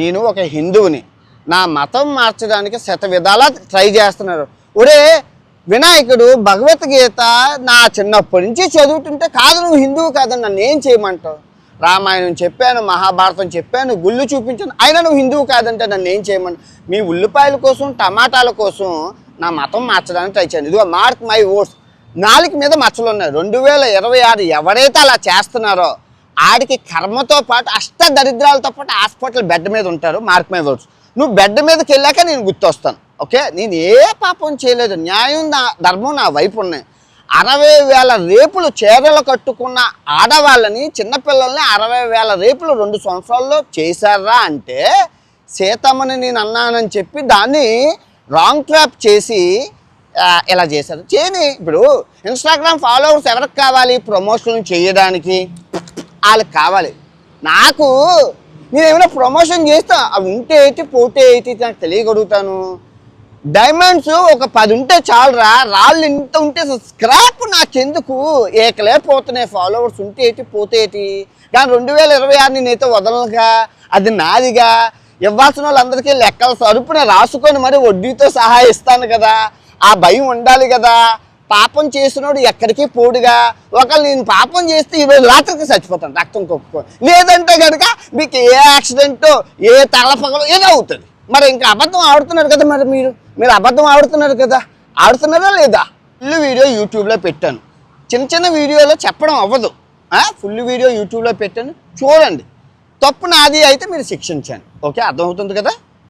నేను ఒక హిందువుని, నా మతం మార్చడానికి శత విధాలా ట్రై చేస్తున్నారు. ఒరే వినాయకుడు భగవద్గీత నా చిన్నప్పటి నుంచి చదువుతుంటే కాదు నువ్వు హిందువు కాదని నన్ను ఏం చేయమంటావు? రామాయణం చెప్పాను, మహాభారతం చెప్పాను, గుళ్ళు చూపించాను, అయినా నువ్వు హిందువు కాదంటే నన్ను ఏం చేయమని? మీ ఉల్లిపాయల కోసం టమాటాల కోసం నా మతం మార్చడానికి ట్రై చేయండి. ఇదిగో మార్క్ మై ఓట్స్, 4 మీద మచ్చలు ఉన్నాయి. 2026 ఎవరైతే అలా చేస్తున్నారో ఆడికి కర్మతో పాటు అష్టదరిద్రాలతో పాటు హాస్పిటల్ బెడ్ మీద ఉంటారు. Mark my words. నువ్వు బెడ్ మీదకి వెళ్ళాక నేను గుర్తొస్తాను. ఓకే, నేను ఏ పాపం చేయలేదు, న్యాయం ధర్మం నా వైపు ఉన్నాయి. 60,000 రేపులు చీరలు కట్టుకున్న ఆడవాళ్ళని, చిన్నపిల్లల్ని 60,000 రేపులు 2 సంవత్సరాల్లో చేశారా అంటే సీతమ్మని నేను అన్నానని చెప్పి దాన్ని రాంగ్ ట్రాప్ చేసి ఇలా చేశారు. చేయని ఇప్పుడు ఇన్స్టాగ్రామ్ ఫాలోవర్స్ ఎవరికి కావాలి? ప్రమోషన్ చేయడానికి వాళ్ళకి కావాలి. నాకు నేనేమైనా ప్రమోషన్ చేస్తా, అవి ఉంటే ఏంటి పోతే ఏంటి నాకు తెలియగలుగుతాను. డైమండ్స్ ఒక 10 ఉంటే చాలురా, రాళ్ళు ఇంత ఉంటే స్క్రాప్ నాకెందుకు? ఏకలేకపోతున్నాయి. ఫాలోవర్స్ ఉంటే ఏంటి పోతే ఏంటి? కానీ 2026 నేనైతే వదలనుగా, అది నాదిగా. ఇవ్వాల్సిన వాళ్ళందరికీ లెక్కల సరుపున రాసుకొని మరి వడ్డీతో సహా ఇస్తాను కదా, ఆ భయం ఉండాలి కదా. పాపం చేసినోడు ఎక్కడికి పోడుగా. ఒకళ్ళు నేను పాపం చేస్తే ఈరోజు రాత్రికి చచ్చిపోతాను రక్తం కొట్టుకొని, లేదంటే కనుక మీకు ఏ యాక్సిడెంటో ఏ తగలపగలో ఏదో అవుతుంది. మరి ఇంకా అబద్ధం ఆడుతున్నారు కదా, మరి మీరు అబద్ధం ఆడుతున్నారు కదా, ఆడుతున్నారా లేదా? ఫుల్ వీడియో యూట్యూబ్లో పెట్టాను. చిన్న వీడియోలో చెప్పడం అవ్వదు, ఫుల్ వీడియో యూట్యూబ్లో పెట్టాను, చూడండి. తప్పు నాది అయితే మీరు శిక్షించండి. ఓకే, అర్థమవుతుంది కదా.